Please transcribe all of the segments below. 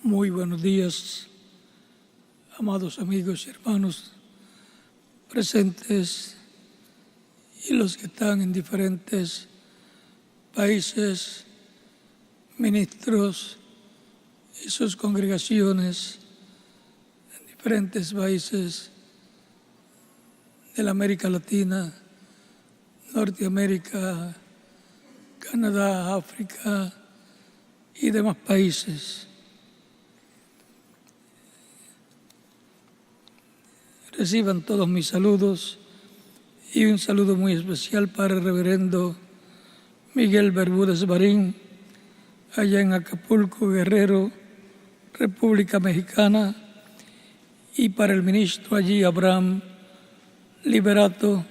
Muy buenos días, amados amigos y hermanos presentes y los que están en diferentes países, ministros y sus congregaciones en diferentes países de la América Latina, Norteamérica, Canadá, África y demás países. Reciban todos mis saludos y un saludo muy especial para el reverendo Miguel Bermúdez Marín, allá en Acapulco, Guerrero, República Mexicana, y para el ministro allí, Abraham Liberato,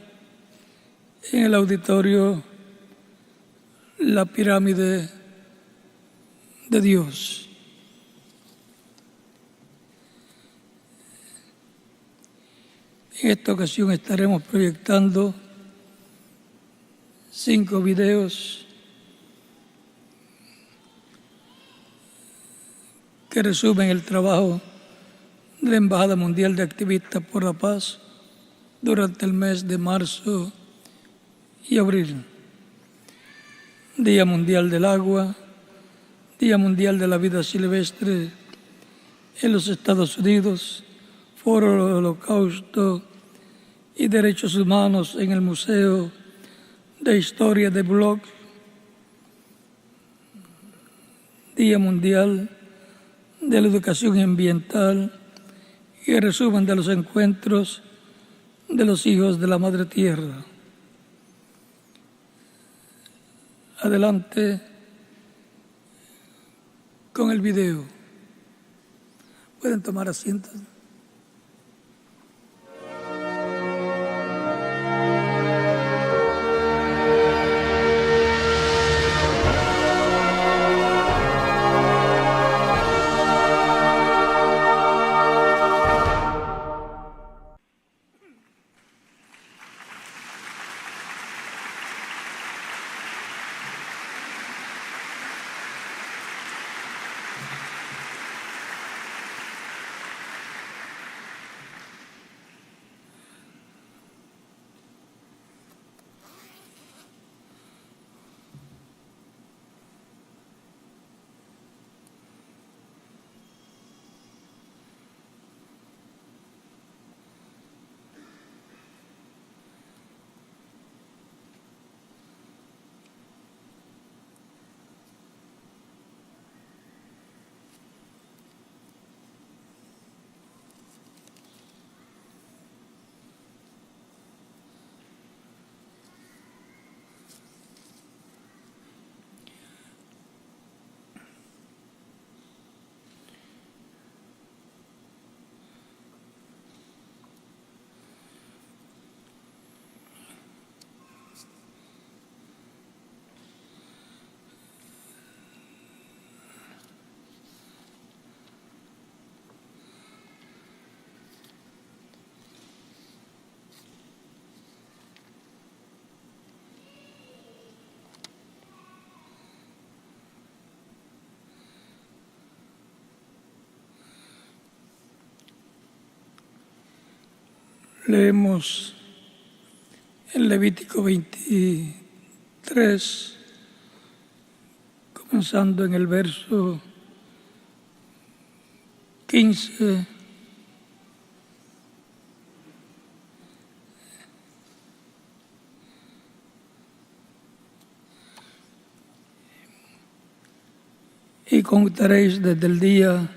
en el auditorio La Pirámide de Dios. En esta ocasión estaremos proyectando 5 videos que resumen el trabajo de la Embajada Mundial de Activistas por la Paz durante el mes de marzo y abril. Día Mundial del Agua, Día Mundial de la Vida Silvestre en los Estados Unidos, Foro del Holocausto y Derechos Humanos en el Museo de Historia de Bullock, Día Mundial de la Educación Ambiental y el resumen de los encuentros de los hijos de la Madre Tierra. Adelante con el video. Pueden tomar asiento. Leemos en Levítico 23, comenzando en el verso 15. Y contaréis desde el día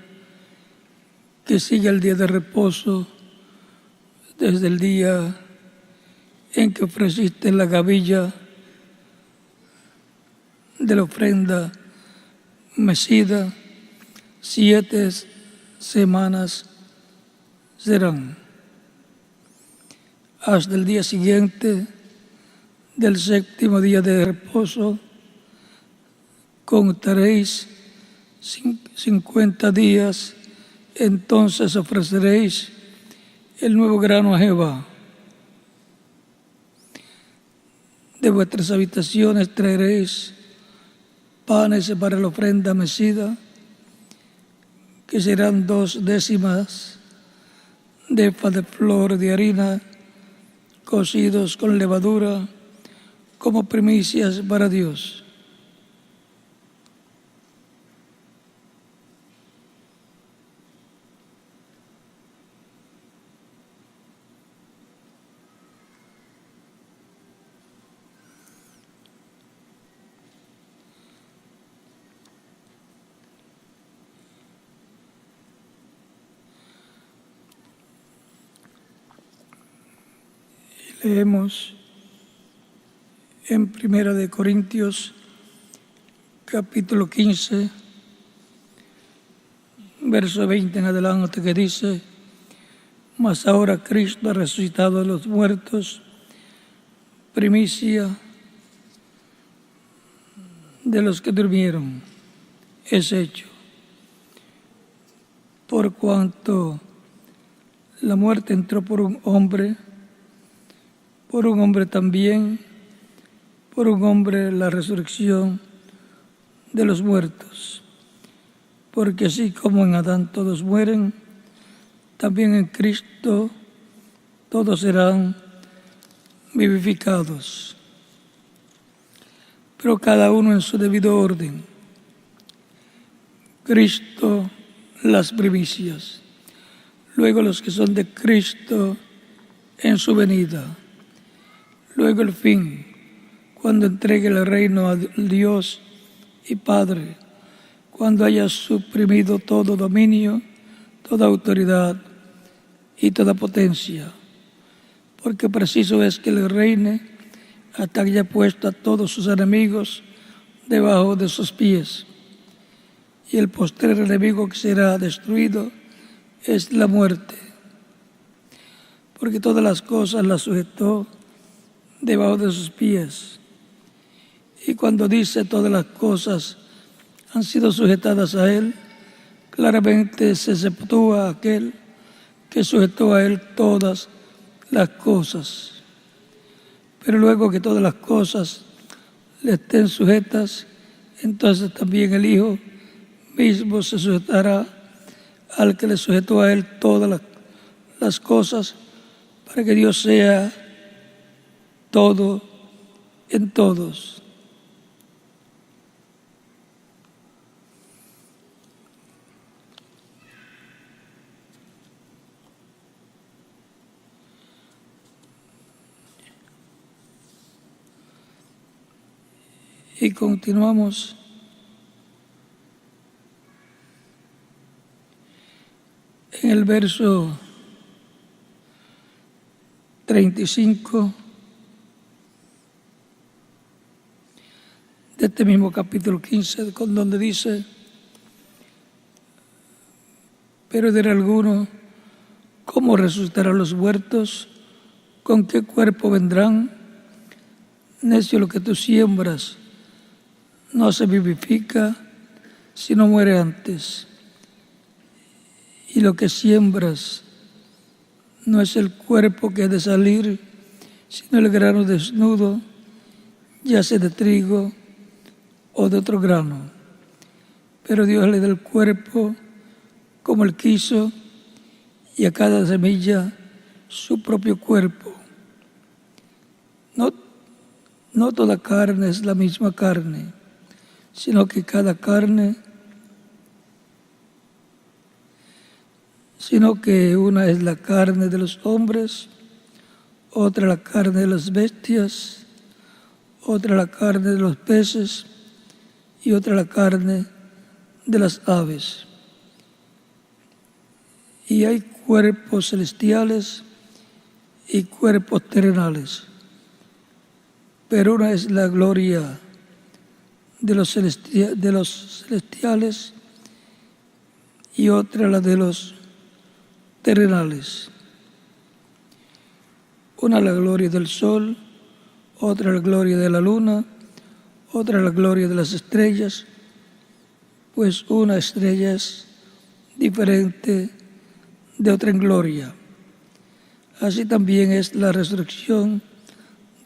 que sigue el día de reposo, desde el día en que ofreciste la gavilla de la ofrenda mecida, 7 semanas serán. Hasta el día siguiente del 7º día de reposo, contaréis 50 días, entonces ofreceréis el nuevo grano a Jehová. De vuestras habitaciones traeréis panes para la ofrenda mecida, que serán 2 décimas de efa de flor de harina, cocidos con levadura, como primicias para Dios. Leemos en 1 Corintios, capítulo 15, verso 20 en adelante, que dice: mas ahora Cristo ha resucitado de los muertos, primicia de los que durmieron, es hecho. Por cuanto la muerte entró por un hombre también, por un hombre la resurrección de los muertos. Porque así como en Adán todos mueren, también en Cristo todos serán vivificados. Pero cada uno en su debido orden. Cristo las primicias, luego los que son de Cristo en su venida. Luego el fin, cuando entregue el reino a Dios y Padre, cuando haya suprimido todo dominio, toda autoridad y toda potencia. Porque preciso es que Él reine hasta que haya puesto a todos sus enemigos debajo de sus pies. Y el postrer enemigo que será destruido es la muerte. Porque todas las cosas las sujetó debajo de sus pies. Y cuando dice todas las cosas han sido sujetadas a Él, claramente se exceptúa aquel que sujetó a Él todas las cosas. Pero luego que todas las cosas le estén sujetas, entonces también el Hijo mismo se sujetará al que le sujetó a Él todas las cosas, para que Dios sea todo en todos. Y continuamos en el verso 35 de este mismo capítulo 15, con donde dice: pero dirá alguno, ¿cómo resucitarán los muertos? ¿Con qué cuerpo vendrán? Necio, lo que tú siembras no se vivifica, sino muere antes. Y lo que siembras no es el cuerpo que ha de salir, sino el grano desnudo, ya sea de trigo o de otro grano. Pero Dios le da el cuerpo como Él quiso, y a cada semilla su propio cuerpo. No toda carne es la misma carne, sino que cada carne, sino que una es la carne de los hombres, otra la carne de las bestias, otra la carne de los peces y otra la carne de las aves. Y hay cuerpos celestiales y cuerpos terrenales, pero una es la gloria de los celestiales y otra la de los terrenales. Una la gloria del sol, otra la gloria de la luna, otra la gloria de las estrellas, pues una estrella es diferente de otra en gloria. Así también es la resurrección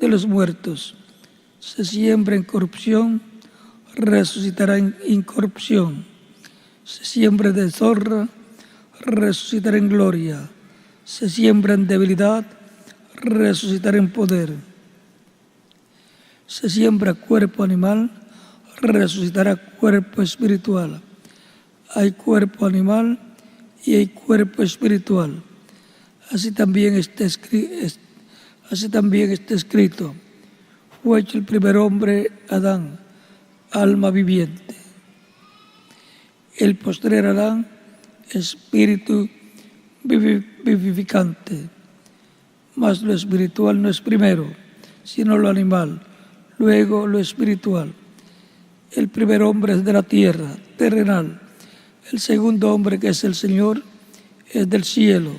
de los muertos. Se siembra en corrupción, resucitará en incorrupción. Se siembra en deshonra, resucitará en gloria. Se siembra en debilidad, resucitará en poder. Se siembra cuerpo animal, resucitará cuerpo espiritual. Hay cuerpo animal y hay cuerpo espiritual. Así también está escrito. Fue hecho el primer hombre, Adán, alma viviente. El postrer Adán, espíritu vivificante. Mas lo espiritual no es primero, sino lo animal, luego lo espiritual. El primer hombre es de la tierra, terrenal. El segundo hombre, que es el Señor, es del cielo.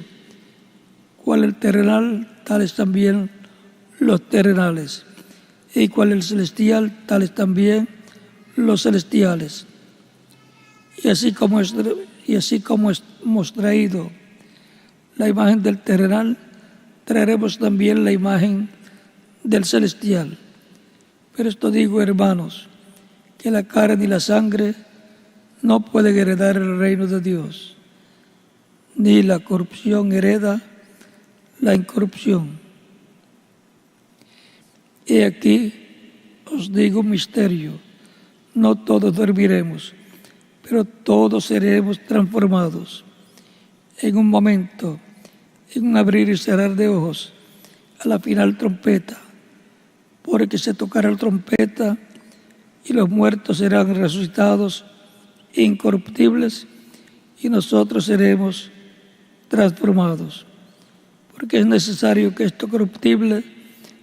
Cual el terrenal, tales también los terrenales. Y cual el celestial, tales también los celestiales. Y así como hemos traído la imagen del terrenal, traeremos también la imagen del celestial. Pero esto digo, hermanos, que la carne y la sangre no pueden heredar el reino de Dios, ni la corrupción hereda la incorrupción. Y aquí os digo un misterio: no todos dormiremos, pero todos seremos transformados en un momento, en un abrir y cerrar de ojos, a la final trompeta, porque se tocará la trompeta y los muertos serán resucitados incorruptibles y nosotros seremos transformados. Porque es necesario que esto corruptible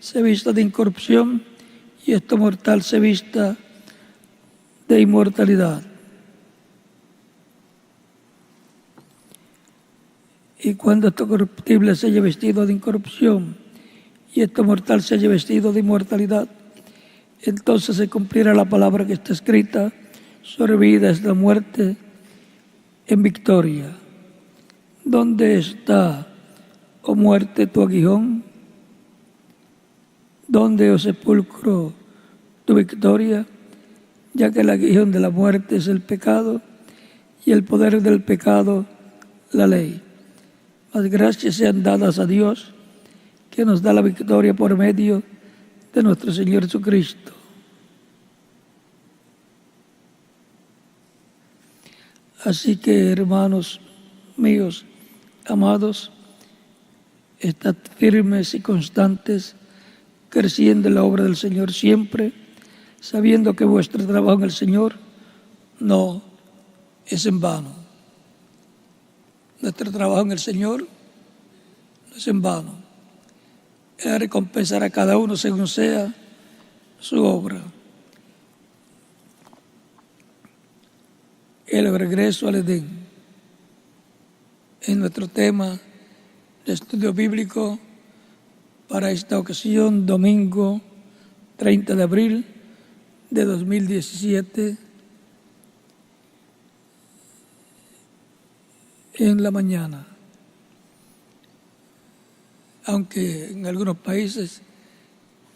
se vista de incorrupción y esto mortal se vista de inmortalidad. Y cuando esto corruptible se haya vestido de incorrupción y esto mortal se haya vestido de inmortalidad, entonces se cumplirá la palabra que está escrita: sobre vida es la muerte en victoria. ¿Dónde está, oh muerte, tu aguijón? ¿Dónde, oh sepulcro, tu victoria? Ya que el aguijón de la muerte es el pecado y el poder del pecado la ley. Mas gracias sean dadas a Dios, que nos da la victoria por medio de nuestro Señor Jesucristo. Así que, hermanos míos, amados, estad firmes y constantes, creciendo en la obra del Señor siempre, sabiendo que vuestro trabajo en el Señor no es en vano. Nuestro trabajo en el Señor no es en vano. Él recompensará a cada uno según sea su obra. El regreso al Edén es nuestro tema de estudio bíblico para esta ocasión, domingo 30 de abril de 2017, en la mañana. Aunque en algunos países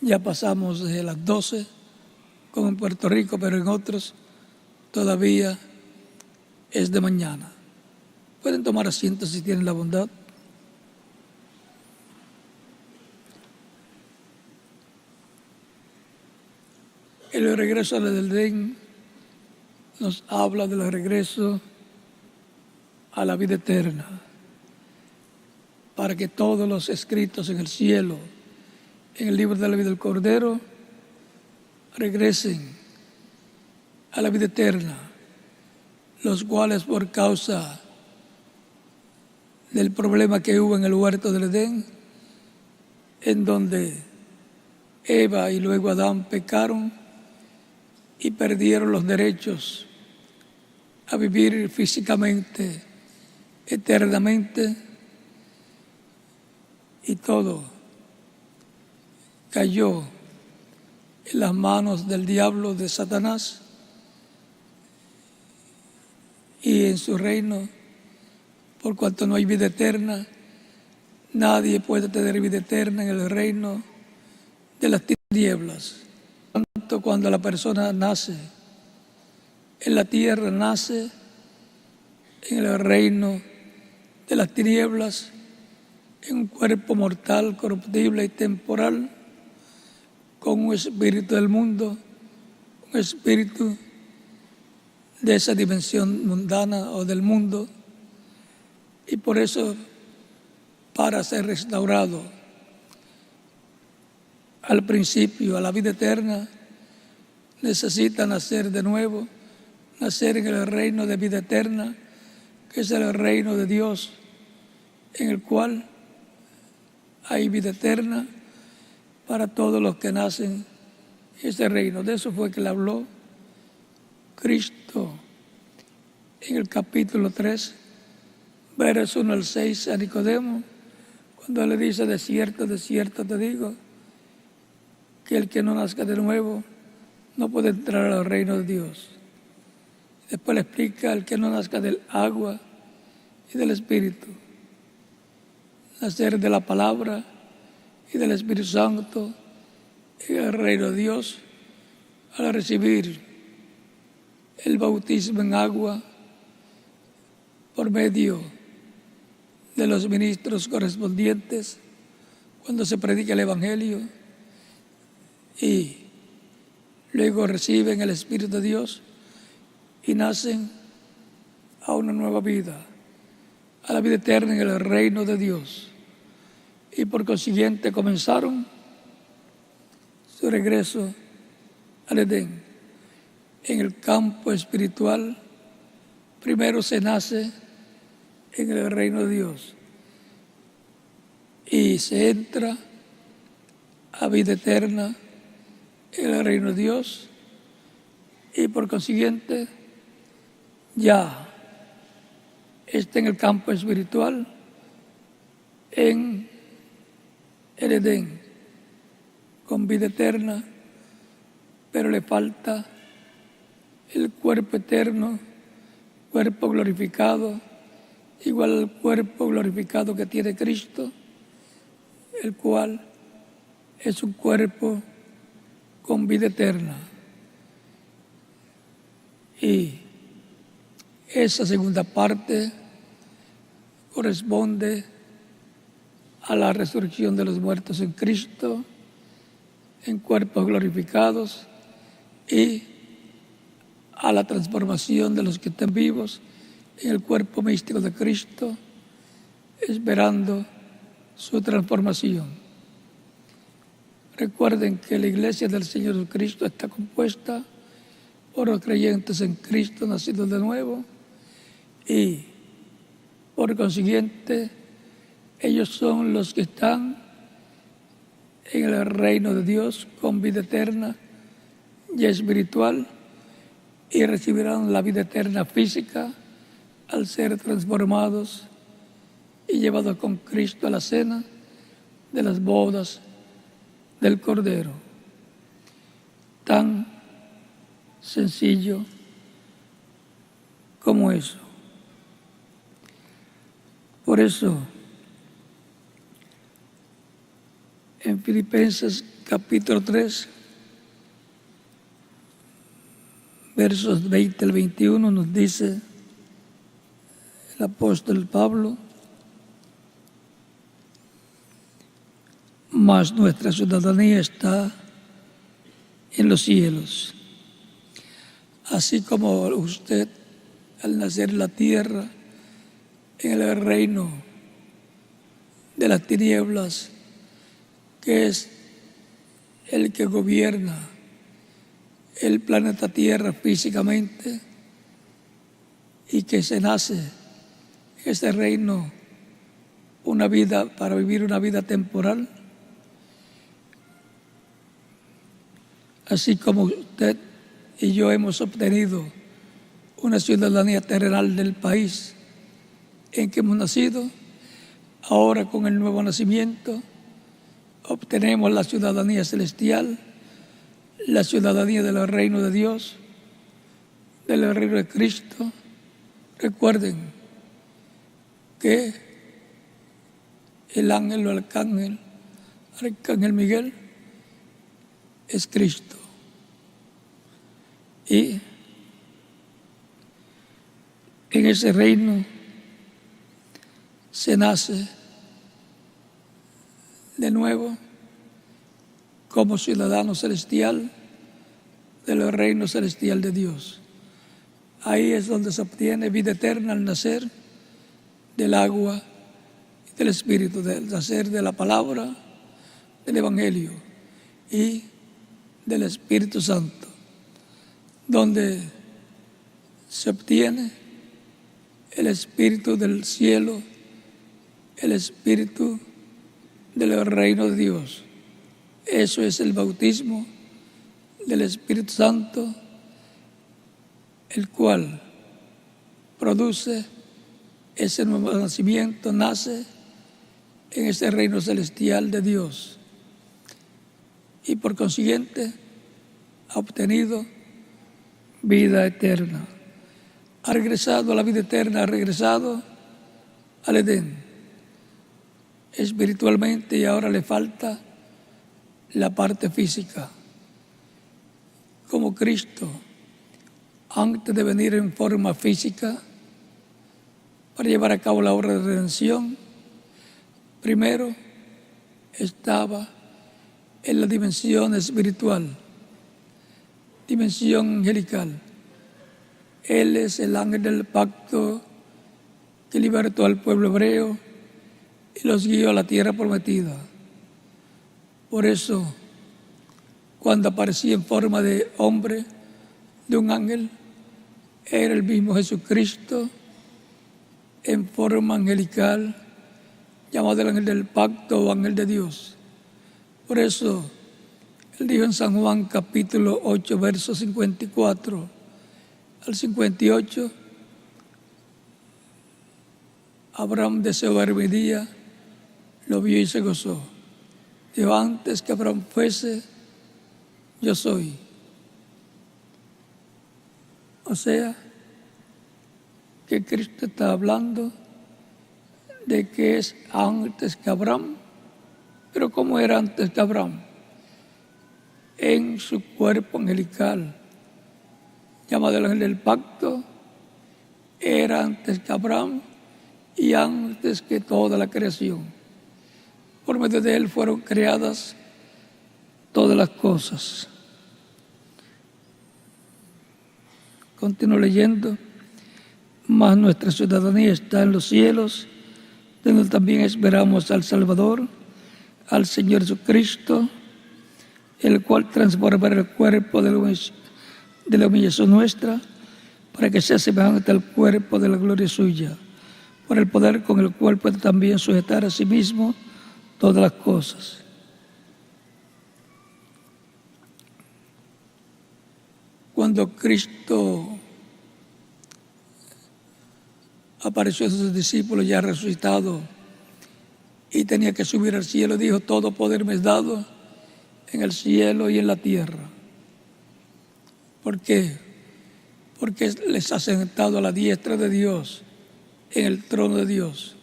ya pasamos desde las 12, como en Puerto Rico, pero en otros todavía es de mañana. Pueden tomar asiento si tienen la bondad. El regreso al Edén nos habla del regreso a la vida eterna, para que todos los escritos en el cielo, en el libro de la vida del Cordero, regresen a la vida eterna, los cuales por causa del problema que hubo en el huerto del Edén, en donde Eva y luego Adán pecaron y perdieron los derechos a vivir físicamente, eternamente, y todo cayó en las manos del diablo, de Satanás, y en su reino, por cuanto no hay vida eterna, nadie puede tener vida eterna en el reino de las tinieblas. Tanto cuando la persona nace en la tierra, nace en el reino de las tinieblas, en un cuerpo mortal, corruptible y temporal, con un espíritu del mundo, un espíritu de esa dimensión mundana o del mundo, y por eso, para ser restaurado al principio, a la vida eterna, necesita nacer de nuevo, nacer en el reino de vida eterna, que es el reino de Dios, en el cual hay vida eterna para todos los que nacen en ese reino. De eso fue que le habló Cristo en el capítulo 3, versos 1 al 6 a Nicodemo, cuando le dice: de cierto te digo, que el que no nazca de nuevo no puede entrar al reino de Dios. Después le explica: el que no nazca del agua y del Espíritu, nacer de la palabra y del Espíritu Santo en el reino de Dios, al recibir el bautismo en agua por medio de los ministros correspondientes, cuando se predica el Evangelio, y luego reciben el Espíritu de Dios y nacen a una nueva vida, a la vida eterna en el reino de Dios. Y por consiguiente comenzaron su regreso al Edén. En el campo espiritual, primero se nace en el reino de Dios y se entra a vida eterna en el reino de Dios, y por consiguiente ya está en el campo espiritual, en el Edén, con vida eterna, pero le falta el cuerpo eterno, cuerpo glorificado, igual al cuerpo glorificado que tiene Cristo, el cual es un cuerpo con vida eterna. Y esa segunda parte corresponde a la resurrección de los muertos en Cristo, en cuerpos glorificados, y a la transformación de los que están vivos en el cuerpo místico de Cristo, esperando su transformación. Recuerden que la iglesia del Señor Jesucristo está compuesta por los creyentes en Cristo nacidos de nuevo, y por consiguiente ellos son los que están en el reino de Dios con vida eterna y espiritual, y recibirán la vida eterna física al ser transformados y llevados con Cristo a la cena de las bodas del Cordero. Tan sencillo como eso. Por eso, en Filipenses capítulo 3, versos 20 al 21, nos dice el apóstol Pablo: mas nuestra ciudadanía está en los cielos, así como usted, al nacer en la tierra, en el reino de las tinieblas, que es el que gobierna el planeta Tierra físicamente, y que se nace en ese reino una vida para vivir una vida temporal, así como usted y yo hemos obtenido una ciudadanía terrenal del país en que hemos nacido, ahora con el nuevo nacimiento obtenemos la ciudadanía celestial, la ciudadanía del reino de Dios, del reino de Cristo. Recuerden que el ángel o arcángel Miguel es Cristo. Y En ese reino se nace de nuevo como ciudadano celestial del reino celestial de Dios. Ahí es donde se obtiene vida eterna al nacer del agua y del Espíritu, del nacer de la palabra, del Evangelio y del Espíritu Santo, donde se obtiene el Espíritu del cielo, el Espíritu del reino de Dios. Eso es el bautismo del Espíritu Santo, el cual produce ese nuevo nacimiento, nace en ese reino celestial de Dios y por consiguiente ha obtenido vida eterna. Ha regresado a la vida eterna, ha regresado al Edén espiritualmente, y ahora le falta la parte física. Como Cristo, antes de venir en forma física para llevar a cabo la obra de redención, primero estaba en la dimensión espiritual, dimensión angelical. Él es el ángel del pacto que libertó al pueblo hebreo y los guió a la tierra prometida. Por eso, cuando aparecía en forma de hombre, de un ángel, era el mismo Jesucristo en forma angelical, llamado el ángel del pacto o ángel de Dios. Por eso, él dijo en San Juan capítulo 8, versos 54 al 58, Abraham deseó ver mi día, lo vio y se gozó. Dijo, antes que Abraham fuese, yo soy. O sea, que Cristo está hablando de que es antes que Abraham. Pero ¿cómo era antes que Abraham? En su cuerpo angelical, llamado el ángel del pacto, era antes que Abraham y antes que toda la creación. Por medio de él fueron creadas todas las cosas. Continúo leyendo. Mas nuestra ciudadanía está en los cielos, donde también esperamos al Salvador, al Señor Jesucristo, el cual transformará el cuerpo de la humillación nuestra, para que sea semejante al cuerpo de la gloria suya, por el poder con el cual puede también sujetar a sí mismo todas las cosas. Cuando Cristo apareció a sus discípulos ya resucitado y tenía que subir al cielo, dijo, todo poder me es dado en el cielo y en la tierra. ¿Por qué? Porque les ha sentado a la diestra de Dios, en el trono de Dios.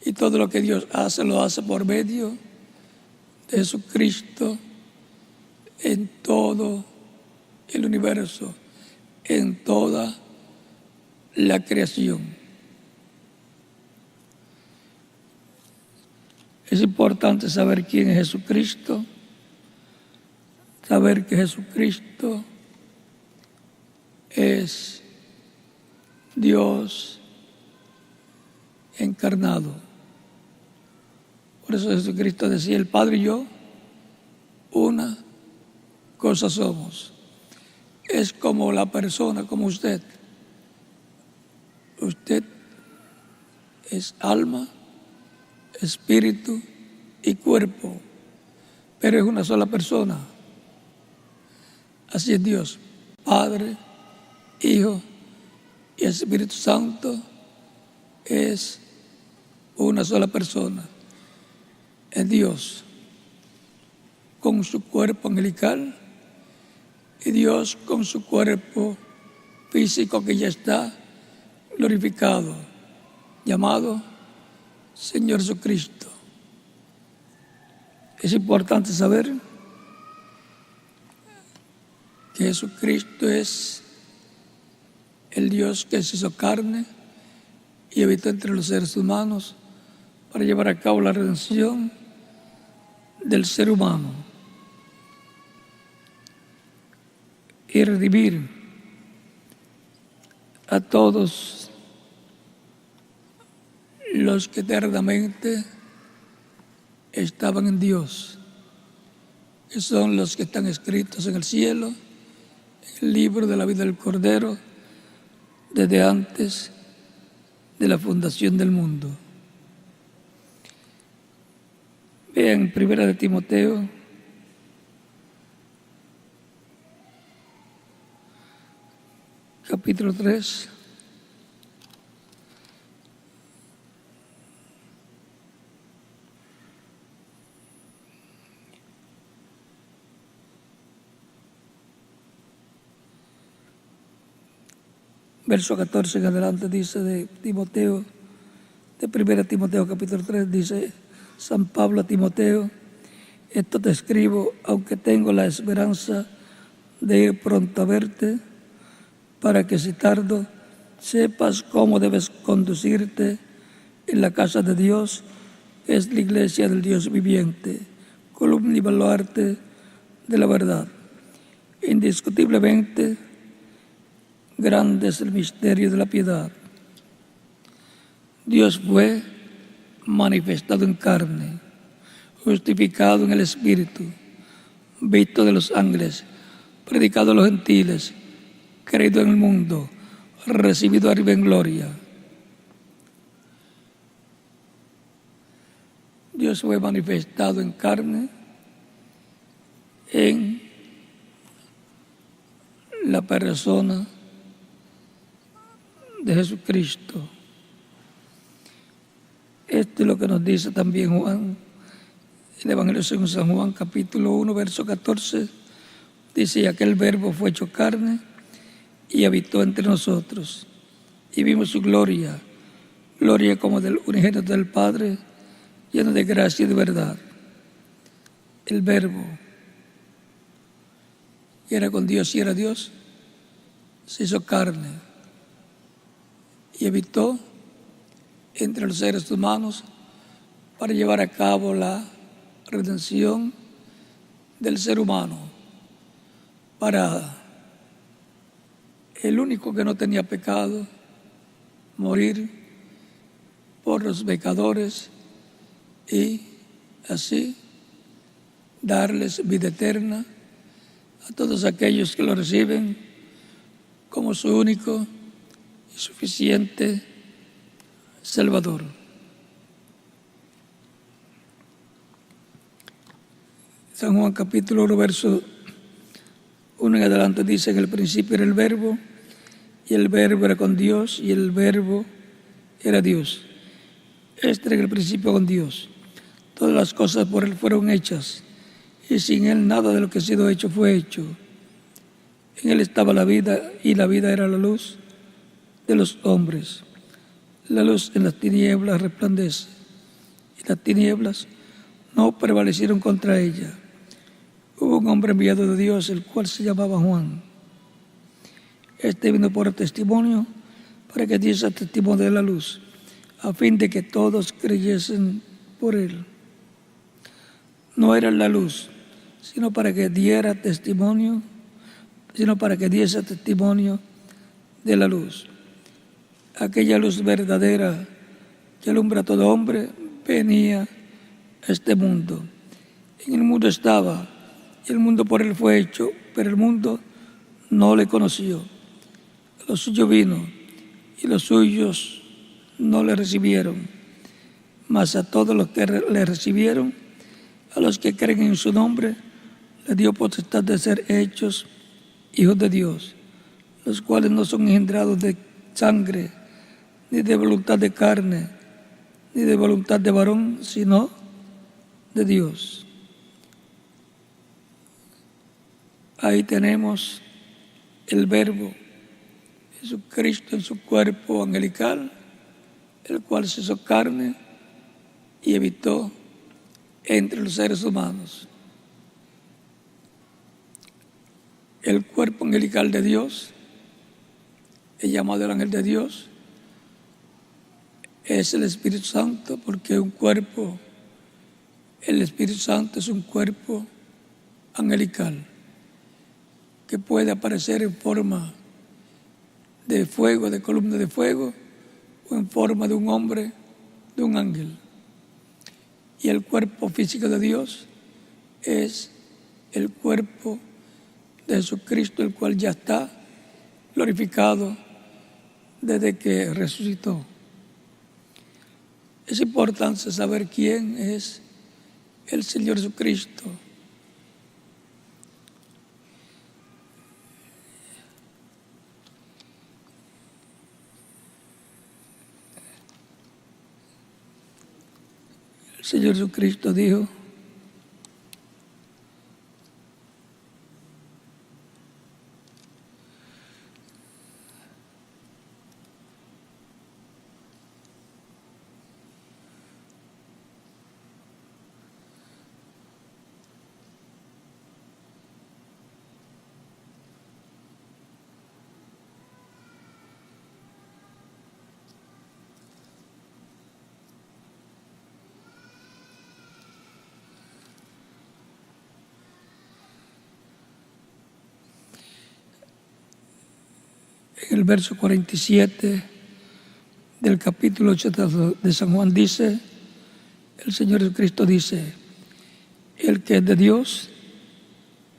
Y todo lo que Dios hace, lo hace por medio de Jesucristo en todo el universo, en toda la creación. Es importante saber quién es Jesucristo, saber que Jesucristo es Dios encarnado. Por eso Jesucristo decía, el Padre y yo, una cosa somos. Es como la persona, como usted. Usted es alma, espíritu y cuerpo, pero es una sola persona. Así es Dios, Padre, Hijo y Espíritu Santo es una sola persona. Es Dios con su cuerpo angelical y Dios con su cuerpo físico que ya está glorificado, llamado Señor Jesucristo. Es importante saber que Jesucristo es el Dios que se hizo carne y habitó entre los seres humanos para llevar a cabo la redención del ser humano y redimir a todos los que eternamente estaban en Dios, que son los que están escritos en el cielo, en el libro de la vida del Cordero, desde antes de la fundación del mundo. Vean 1 de Timoteo, capítulo 3. Verso 14 en adelante dice de Timoteo, de 1 Timoteo capítulo 3, dice San Pablo a Timoteo: esto te escribo, aunque tengo la esperanza de ir pronto a verte, para que si tardo sepas cómo debes conducirte en la casa de Dios, que es la iglesia del Dios viviente, columna y baluarte de la verdad. Indiscutiblemente, grande es el misterio de la piedad. Dios fue manifestado en carne, justificado en el Espíritu, visto de los ángeles, predicado a los gentiles, creído en el mundo, recibido arriba en gloria. Dios fue manifestado en carne en la persona de Jesucristo. Esto es lo que nos dice también Juan, el Evangelio según San Juan, capítulo 1, verso 14. Dice: y aquel verbo fue hecho carne y habitó entre nosotros, y vimos su gloria, gloria como del unigénito del Padre, lleno de gracia y de verdad. El verbo, que era con Dios y era Dios, se hizo carne y habitó entre los seres humanos para llevar a cabo la redención del ser humano, para el único que no tenía pecado, morir por los pecadores y así darles vida eterna a todos aquellos que lo reciben como su único y suficiente Salvador. San Juan capítulo 1, verso 1 en adelante dice: en el principio era el Verbo, y el Verbo era con Dios, y el Verbo era Dios. Este era en el principio con Dios. Todas las cosas por Él fueron hechas, y sin Él nada de lo que ha sido hecho fue hecho. En Él estaba la vida, y la vida era la luz de los hombres. La luz en las tinieblas resplandece, y las tinieblas no prevalecieron contra ella. Hubo un hombre enviado de Dios, el cual se llamaba Juan. Este vino por testimonio, para que diese testimonio de la luz, a fin de que todos creyesen por él. No era la luz, sino para que diese testimonio de la luz. Aquella luz verdadera que alumbra a todo hombre venía a este mundo. En el mundo estaba, y el mundo por él fue hecho, pero el mundo no le conoció. A lo suyo vino, y los suyos no le recibieron. Mas a todos los que le recibieron, a los que creen en su nombre, le dio potestad de ser hechos hijos de Dios, los cuales no son engendrados de sangre, ni de voluntad de carne, ni de voluntad de varón, sino de Dios. Ahí tenemos el Verbo, Jesucristo en su cuerpo angelical, el cual se hizo carne y habitó entre los seres humanos. El cuerpo angelical de Dios es llamado el ángel de Dios, es el Espíritu Santo, porque un cuerpo, el Espíritu Santo es un cuerpo angelical que puede aparecer en forma de fuego, de columna de fuego, o en forma de un hombre, de un ángel. Y el cuerpo físico de Dios es el cuerpo de Jesucristo, el cual ya está glorificado desde que resucitó. Es importante saber quién es el Señor Jesucristo. El Señor Jesucristo dijo: en el verso 47 del capítulo 8 de San Juan dice, el Señor Jesucristo dice: el que es de Dios,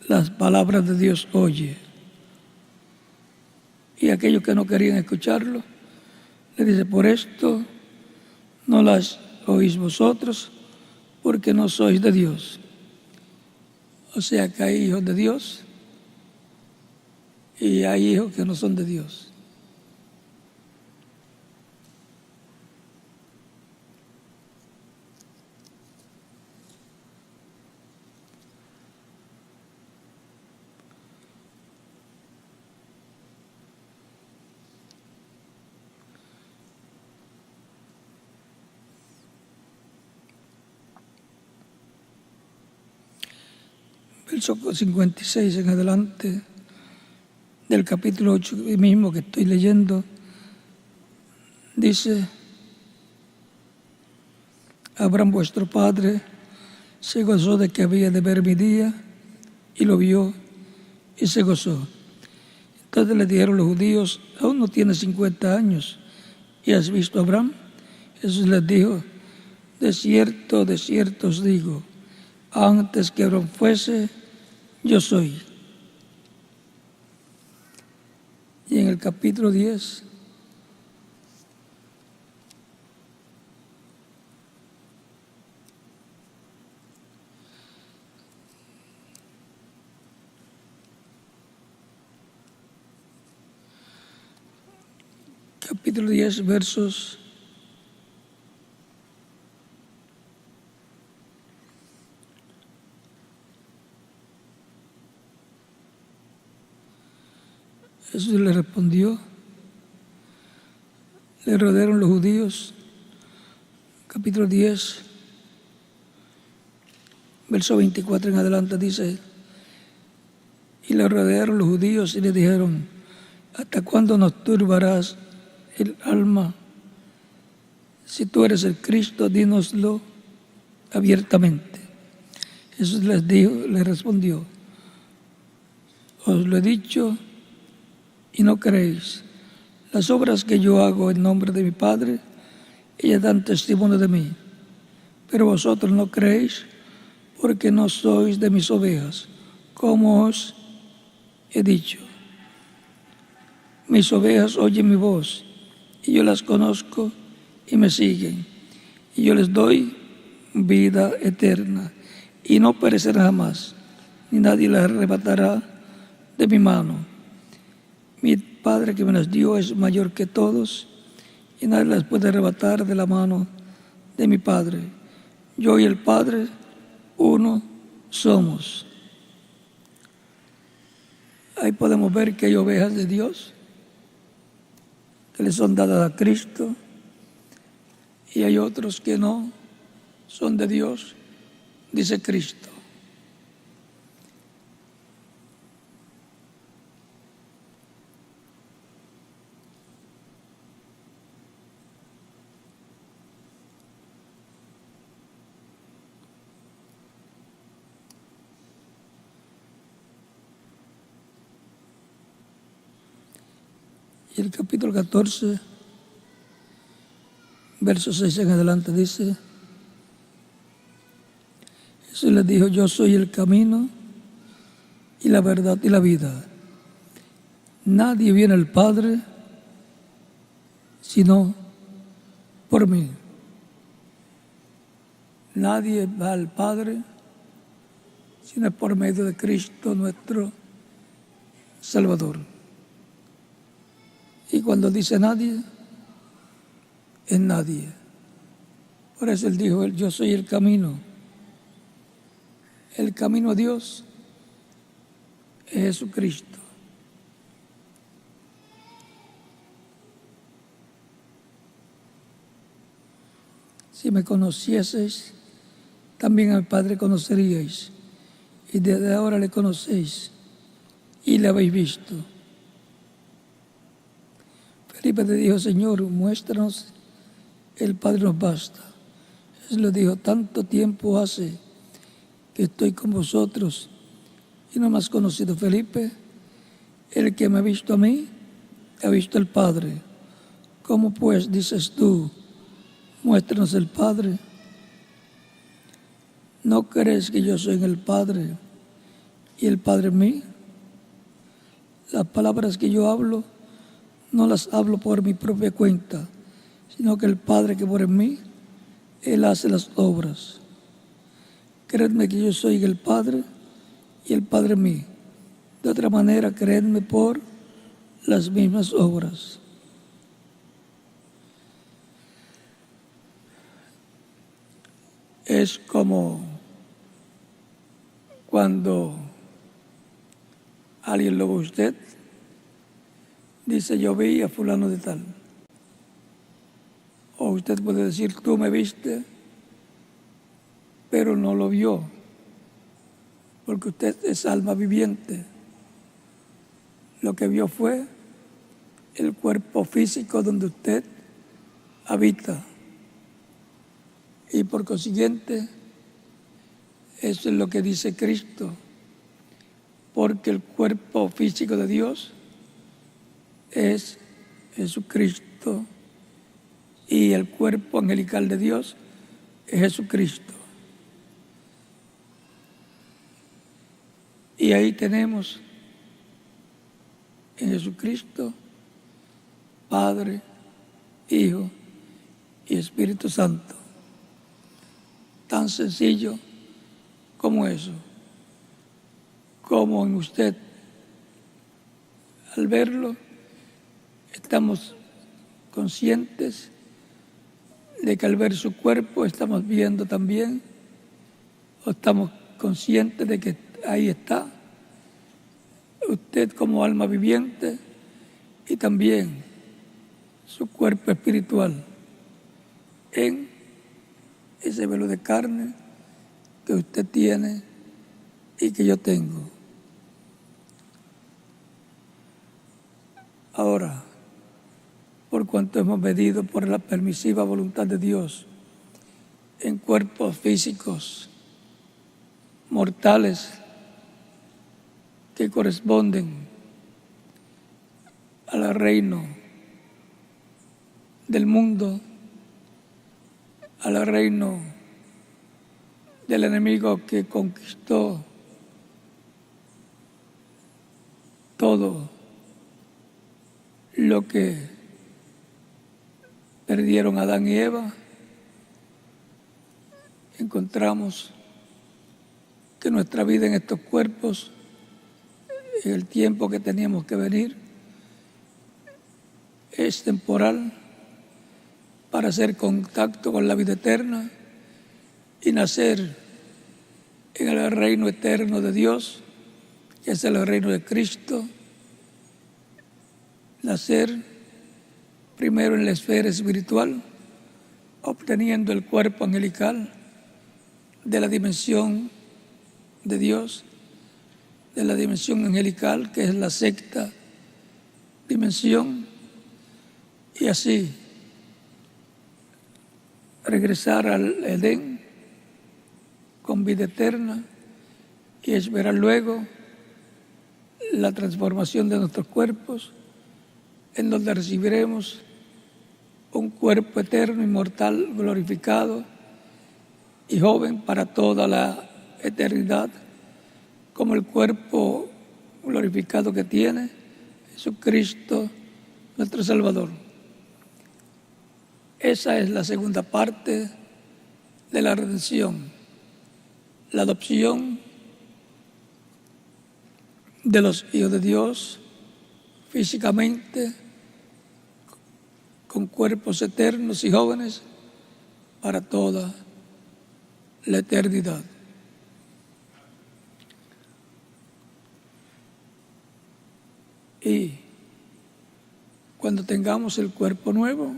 las palabras de Dios oye. Y aquellos que no querían escucharlo, le dice: por esto no las oís vosotros, porque no sois de Dios. O sea que hay hijos de Dios y hay hijos que no son de Dios. Verso 56 en adelante del capítulo 8 mismo que estoy leyendo, dice: Abraham vuestro padre se gozó de que había de ver mi día, y lo vio y se gozó. Entonces le dijeron los judíos: aún no tienes 50 años y has visto a Abraham. Jesús les dijo: de cierto os digo, antes que Abraham fuese, yo soy. Y en el capítulo 10, versos 1. Jesús le respondió, le rodearon los judíos. Capítulo 10, verso 24 en adelante dice: y le rodearon los judíos y le dijeron: ¿hasta cuándo nos turbarás el alma? Si tú eres el Cristo, dínoslo abiertamente. Jesús les respondió: os lo he dicho y no creéis. Las obras que yo hago en nombre de mi Padre, ellas dan testimonio de mí. Pero vosotros no creéis, porque no sois de mis ovejas, como os he dicho. Mis ovejas oyen mi voz, y yo las conozco y me siguen. Y yo les doy vida eterna, y no perecerán jamás, ni nadie las arrebatará de mi mano. Mi Padre que me las dio es mayor que todos, y nadie las puede arrebatar de la mano de mi Padre. Yo y el Padre, uno somos. Ahí podemos ver que hay ovejas de Dios que le son dadas a Cristo, y hay otros que no son de Dios, dice Cristo. Y el capítulo 14, verso 6 en adelante dice: Jesús les dijo: yo soy el camino y la verdad y la vida. Nadie viene al Padre sino por mí. Nadie va al Padre sino por medio de Cristo nuestro Salvador. Y cuando dice nadie, es nadie. Por eso Él dijo: yo soy el camino. El camino a Dios es Jesucristo. Si me conocieseis, también al Padre conoceríais, y desde ahora le conocéis y le habéis visto. Felipe le dijo: Señor, muéstranos el Padre, nos basta. Jesús le dijo: tanto tiempo hace que estoy con vosotros y no me has conocido, Felipe. El que me ha visto a mí, ha visto al Padre. ¿Cómo pues dices tú: muéstranos el Padre? ¿No crees que yo soy en el Padre y el Padre en mí? Las palabras que yo hablo, no las hablo por mi propia cuenta, sino que el Padre que mora en mí, Él hace las obras. Creedme que yo soy en el Padre y el Padre en mí. De otra manera, creedme por las mismas obras. Es como cuando alguien lo ve a usted, dice: yo vi a fulano de tal. O usted puede decir: tú me viste, pero no lo vio, porque usted es alma viviente. Lo que vio fue el cuerpo físico donde usted habita. Y por consiguiente, eso es lo que dice Cristo, porque el cuerpo físico de Dios es Jesucristo y el cuerpo angelical de Dios es Jesucristo. Y ahí tenemos en Jesucristo Padre, Hijo y Espíritu Santo. Tan sencillo como eso. Como en usted, al verlo, estamos conscientes de que al ver su cuerpo estamos viendo también, o estamos conscientes de que ahí está usted como alma viviente y también su cuerpo espiritual en ese velo de carne que usted tiene y que yo tengo. Ahora, por cuanto hemos medido por la permisiva voluntad de Dios en cuerpos físicos mortales que corresponden al reino del mundo, al reino del enemigo que conquistó todo lo que perdieron Adán y Eva, encontramos que nuestra vida en estos cuerpos, en el tiempo que teníamos que venir, es temporal para hacer contacto con la vida eterna y nacer en el reino eterno de Dios, que es el reino de Cristo. Nacer primero en la esfera espiritual, obteniendo el cuerpo angelical de la dimensión de Dios, de la dimensión angelical, que es la sexta dimensión, y así regresar al Edén con vida eterna y esperar luego la transformación de nuestros cuerpos en donde recibiremos un cuerpo eterno, inmortal, glorificado y joven para toda la eternidad, como el cuerpo glorificado que tiene Jesucristo, nuestro Salvador. Esa es la segunda parte de la redención, la adopción de los hijos de Dios físicamente, con cuerpos eternos y jóvenes para toda la eternidad. Y cuando tengamos el cuerpo nuevo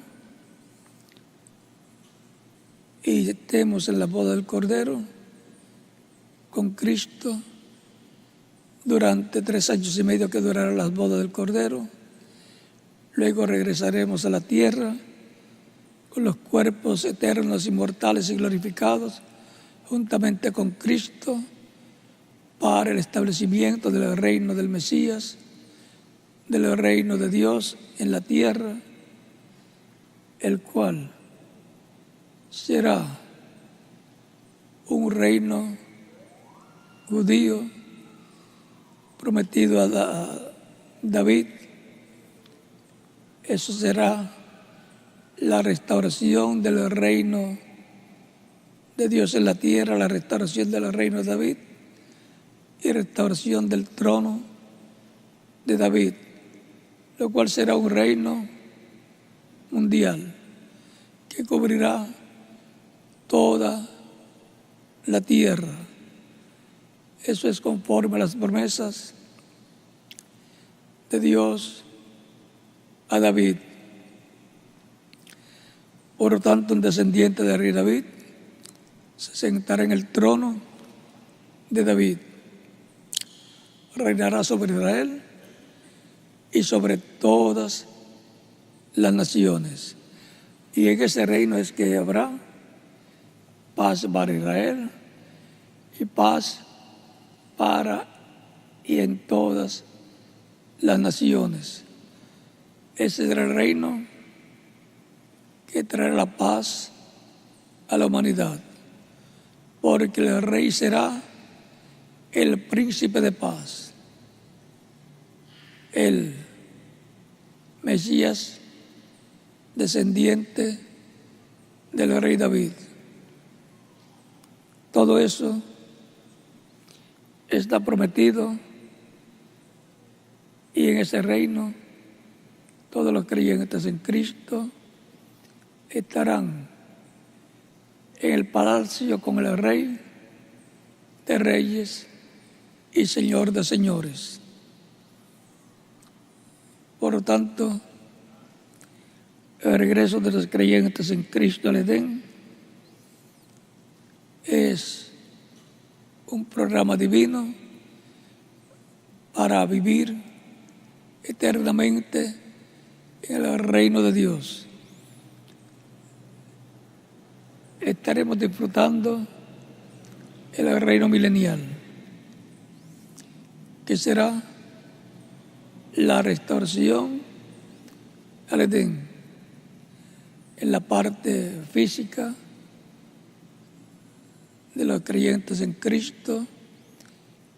y estemos en la boda del Cordero con Cristo durante 3 años y medio que durarán las bodas del Cordero, luego regresaremos a la tierra con los cuerpos eternos, inmortales y glorificados juntamente con Cristo para el establecimiento del reino del Mesías, del reino de Dios en la tierra, el cual será un reino judío prometido a David. Eso será la restauración del reino de Dios en la tierra, la restauración del reino de David y restauración del trono de David, lo cual será un reino mundial que cubrirá toda la tierra. Eso es conforme a las promesas de Dios a David. Por lo tanto, un descendiente del rey David se sentará en el trono de David. Reinará sobre Israel y sobre todas las naciones. Y en ese reino es que habrá paz para Israel y paz para y en todas las naciones. Ese será el reino que traerá la paz a la humanidad, porque el rey será el príncipe de paz, el Mesías descendiente del rey David. Todo eso está prometido y en ese reino todos los creyentes en Cristo estarán en el palacio con el Rey de Reyes y Señor de Señores. Por lo tanto, el regreso de los creyentes en Cristo al Edén es un programa divino para vivir eternamente en el reino de Dios. Estaremos disfrutando el reino milenial, que será la restauración al Edén, en la parte física de los creyentes en Cristo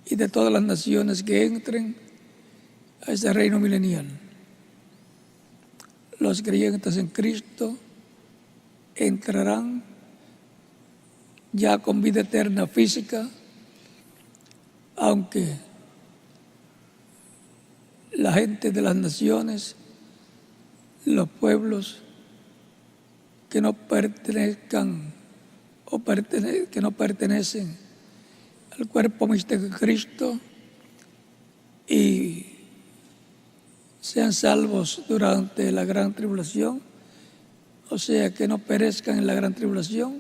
y de todas las naciones que entren a ese reino milenial. Los creyentes en Cristo entrarán ya con vida eterna física, aunque la gente de las naciones, los pueblos que no pertenezcan que no pertenecen al cuerpo místico de Cristo y sean salvos durante la gran tribulación, o sea, que no perezcan en la gran tribulación,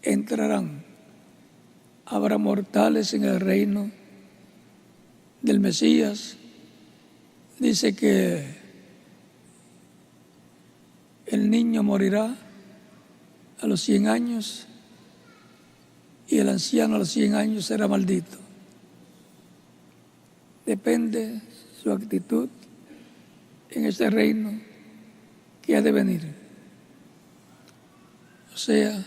entrarán. Habrá mortales en el reino del Mesías. Dice que el niño morirá a los 100 años y el anciano a los 100 años será maldito. Depende su actitud en ese reino que ha de venir. O sea,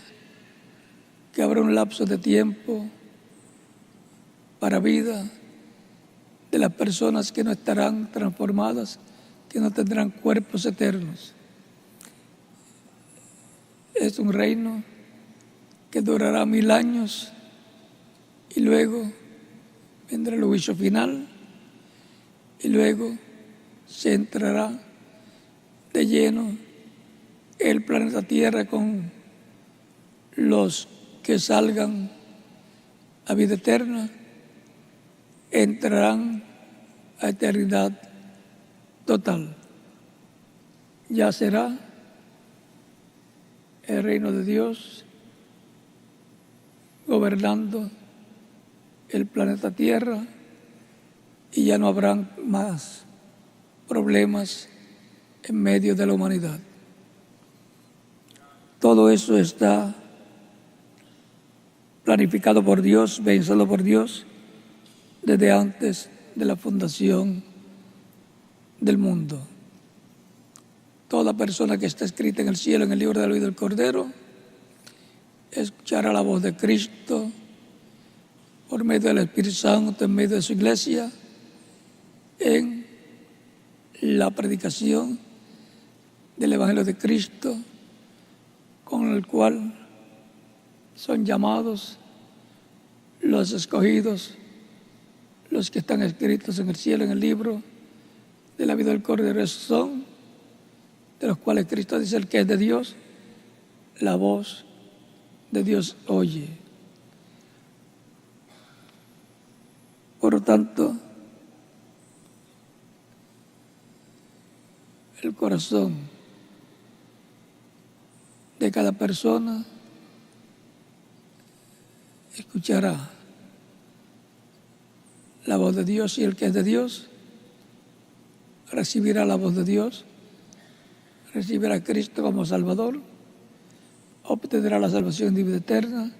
que habrá un lapso de tiempo para vida de las personas que no estarán transformadas, que no tendrán cuerpos eternos. Es un reino que durará 1000 años y luego vendrá el juicio final y luego se entrará de lleno el planeta Tierra con los que salgan a vida eterna, entrarán a eternidad total. Ya será el reino de Dios gobernando el planeta Tierra y ya no habrán más problemas en medio de la humanidad. Todo eso está planificado por Dios, pensado por Dios desde antes de la fundación del mundo. Toda persona que está escrita en el cielo, en el libro de la vida del Cordero, escuchará la voz de Cristo por medio del Espíritu Santo, en medio de su iglesia, en la predicación del Evangelio de Cristo, con el cual son llamados los escogidos, los que están escritos en el cielo, en el libro de la vida del Cordero. Esos son de los cuales Cristo dice: el que es de Dios, la voz de Dios oye. Por lo tanto, el corazón de cada persona escuchará la voz de Dios, y el que es de Dios recibirá la voz de Dios, recibirá a Cristo como Salvador, obtendrá la salvación de vida eterna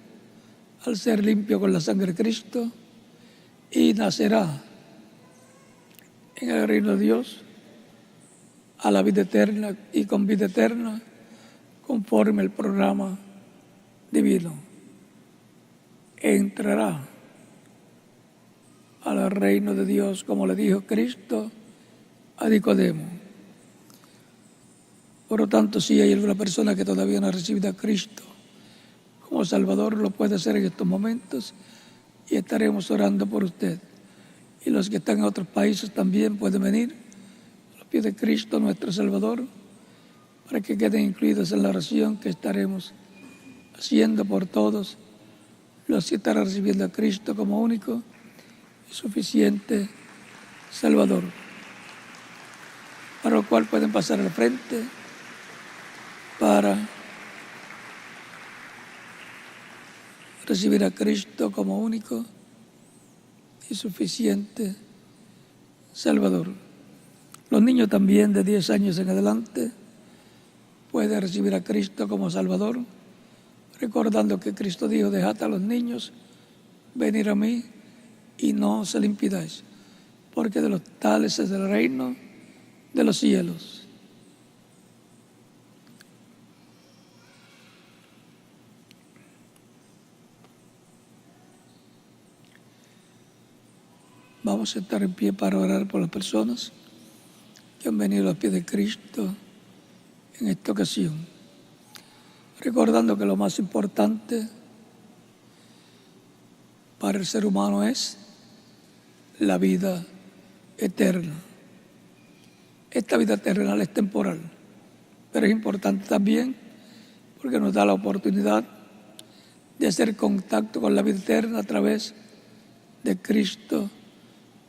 al ser limpio con la sangre de Cristo y nacerá en el reino de Dios a la vida eterna y con vida eterna conforme el programa divino. Entrará al reino de Dios, como le dijo Cristo a Nicodemo. Por lo tanto, si hay alguna persona que todavía no ha recibido a Cristo como Salvador, lo puede hacer en estos momentos y estaremos orando por usted. Y los que están en otros países también pueden venir a los pies de Cristo, nuestro Salvador, para que queden incluidos en la oración que estaremos haciendo por todos los que estarán recibiendo a Cristo como único y suficiente Salvador. Para lo cual pueden pasar al frente para recibir a Cristo como único y suficiente Salvador. Los niños también de 10 años en adelante pueden recibir a Cristo como Salvador, recordando que Cristo dijo: dejad a los niños venir a mí y no se le impidáis, porque de los tales es el reino de los cielos. Vamos a estar en pie para orar por las personas que han venido a los pies de Cristo en esta ocasión, recordando que lo más importante para el ser humano es la vida eterna. Esta vida terrenal es temporal, pero es importante también porque nos da la oportunidad de hacer contacto con la vida eterna a través de Cristo,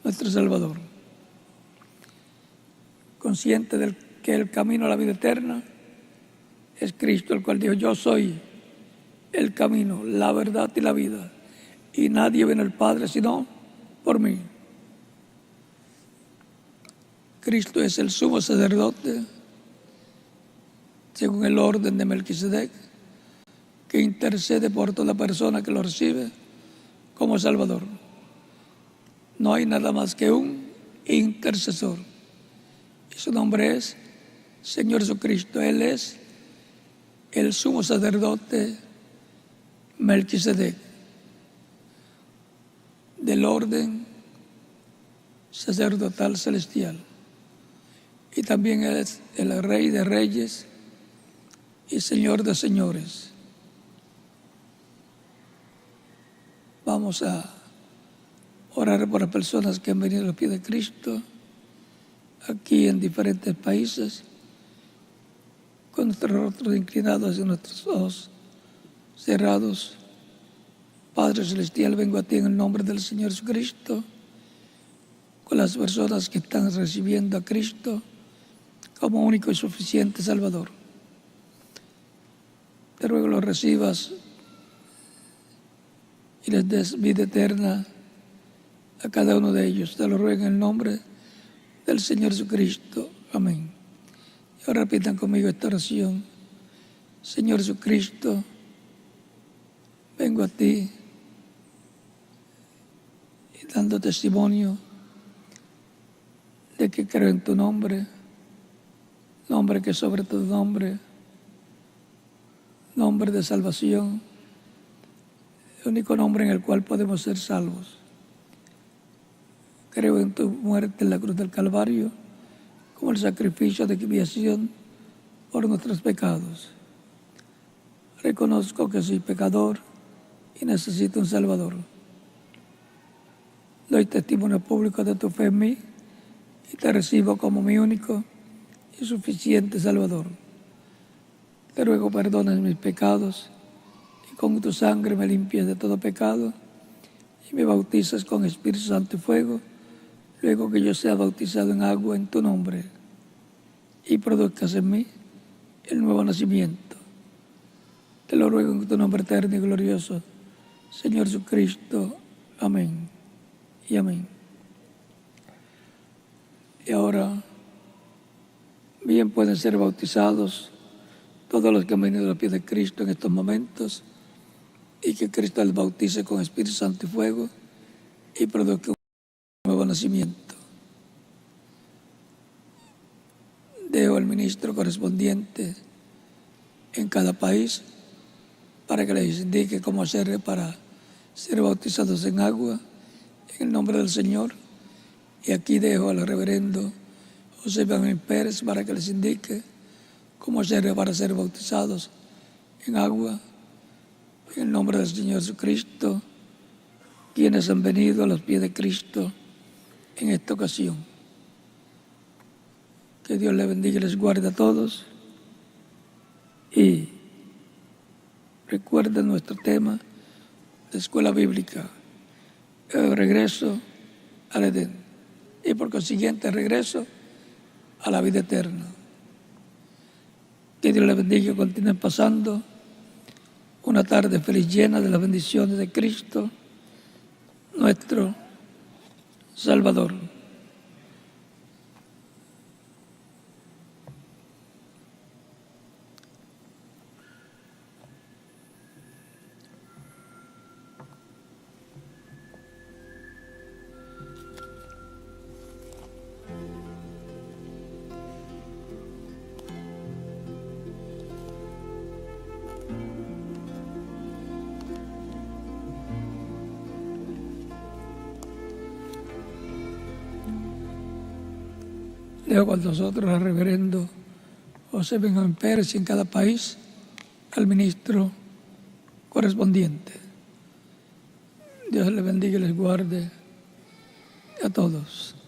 nuestro Salvador. Consciente de que el camino a la vida eterna es Cristo, el cual dijo: yo soy el camino, la verdad y la vida, y nadie viene al Padre sino por mí. Cristo es el sumo sacerdote, según el orden de Melquisedec, que intercede por toda persona que lo recibe como Salvador. No hay nada más que un intercesor, Y su nombre es Señor Jesucristo. Él es el sumo sacerdote Melquisedec, del orden sacerdotal celestial. Y también Él es el Rey de Reyes y Señor de Señores. Vamos a orar por las personas que han venido a los pies de Cristo, aquí en diferentes países, con nuestros rostros inclinados y nuestros ojos cerrados. Padre Celestial, vengo a ti en el nombre del Señor Jesucristo, con las personas que están recibiendo a Cristo como único y suficiente Salvador. Te ruego lo recibas y les des vida eterna a cada uno de ellos. Te lo ruego en el nombre del Señor Jesucristo. Amén. Y ahora repitan conmigo esta oración. Señor Jesucristo, vengo a ti y dando testimonio de que creo en tu nombre, nombre que sobre todo nombre, nombre de salvación, el único nombre en el cual podemos ser salvos. Creo en tu muerte en la cruz del Calvario como el sacrificio de expiación por nuestros pecados. Reconozco que soy pecador y necesito un Salvador. Doy testimonio público de tu fe en mí y te recibo como mi único y suficiente Salvador. Te ruego perdones mis pecados y con tu sangre me limpies de todo pecado y me bautizas con Espíritu Santo y fuego, luego que yo sea bautizado en agua en tu nombre y produzcas en mí el nuevo nacimiento. Te lo ruego en tu nombre eterno y glorioso, Señor Jesucristo. Amén y amén. Y ahora bien pueden ser bautizados todos los que han venido a los pies de Cristo en estos momentos y que Cristo les bautice con Espíritu Santo y fuego y produzca un nuevo nacimiento. Dejo al ministro correspondiente en cada país para que les indique cómo hacer para ser bautizados en agua en el nombre del Señor. Y aquí dejo al reverendo José Benjamín Pérez para que les indique cómo hacer para ser bautizados en agua en el nombre del Señor Jesucristo, quienes han venido a los pies de Cristo en esta ocasión. Que Dios les bendiga y les guarde a todos. Y recuerden nuestro tema de escuela bíblica, el regreso al Edén y por consiguiente regreso a la vida eterna. Que Dios les bendiga y continúen pasando una tarde feliz llena de las bendiciones de Cristo, nuestro Salvador. Dejo con nosotros al reverendo José Benjamín Pérez y en cada país al ministro correspondiente. Dios les bendiga y les guarde a todos.